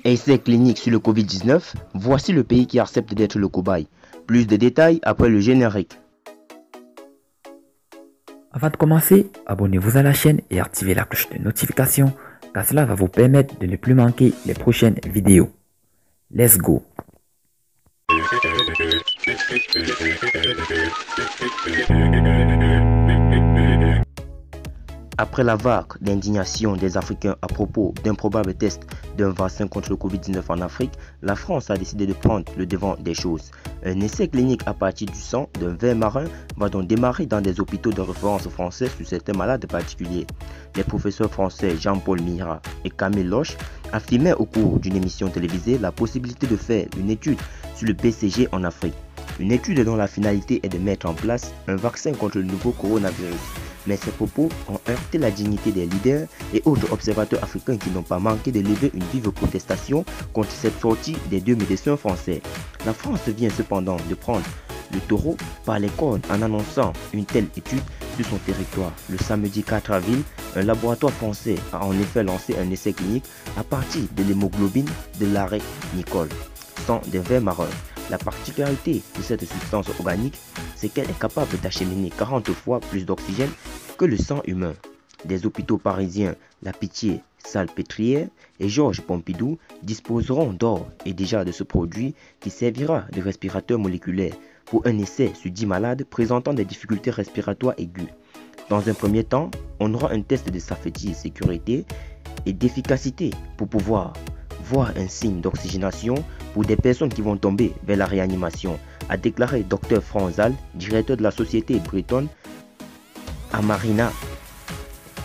Essai clinique sur le Covid-19, voici le pays qui accepte d'être le cobaye. Plus de détails après le générique. Avant de commencer, abonnez-vous à la chaîne et activez la cloche de notification car cela va vous permettre de ne plus manquer les prochaines vidéos. Let's go! Après la vague d'indignation des Africains à propos d'un probable test d'un vaccin contre le Covid-19 en Afrique, la France a décidé de prendre le devant des choses. Un essai clinique à partir du sang d'un ver marin va donc démarrer dans des hôpitaux de référence français sur certains malades particuliers. Les professeurs français Jean-Paul Mira et Camille Loche affirmaient au cours d'une émission télévisée la possibilité de faire une étude sur le BCG en Afrique. Une étude dont la finalité est de mettre en place un vaccin contre le nouveau coronavirus. Mais ces propos ont heurté la dignité des leaders et autres observateurs africains qui n'ont pas manqué de lever une vive protestation contre cette sortie des deux médecins français. La France vient cependant de prendre le taureau par les cornes en annonçant une telle étude sur son territoire. Le samedi 4 avril, un laboratoire français a en effet lancé un essai clinique à partir de l'hémoglobine de l'arrêt Nicole, sang des vers marins. La particularité de cette substance organique, c'est qu'elle est capable d'acheminer 40 fois plus d'oxygène que le sang humain. Des hôpitaux parisiens, La Pitié, Salpêtrière et Georges Pompidou disposeront d'or et déjà de ce produit qui servira de respirateur moléculaire pour un essai sur 10 malades présentant des difficultés respiratoires aiguës. Dans un premier temps, on aura un test de safety, sécurité et d'efficacité pour pouvoir voir un signe d'oxygénation pour des personnes qui vont tomber vers la réanimation, a déclaré Dr Franzal, directeur de la société bretonne Amarina.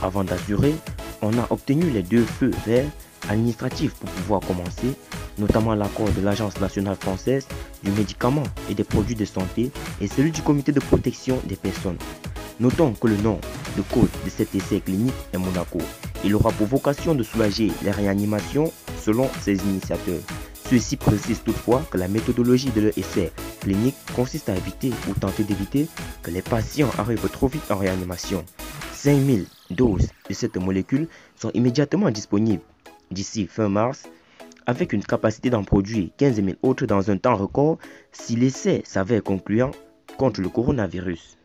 Avant d'assurer, on a obtenu les deux feux verts administratifs pour pouvoir commencer, notamment l'accord de l'Agence nationale française du médicament et des produits de santé et celui du comité de protection des personnes. Notons que le nom de code de cet essai clinique est Monaco. Il aura pour vocation de soulager les réanimations selon ses initiateurs. Ceux-ci précisent toutefois que la méthodologie de leur essai clinique consiste à éviter ou tenter d'éviter que les patients arrivent trop vite en réanimation. 5000 doses de cette molécule sont immédiatement disponibles d'ici fin mars, avec une capacité d'en produire 15 000 autres dans un temps record si l'essai s'avère concluant contre le coronavirus.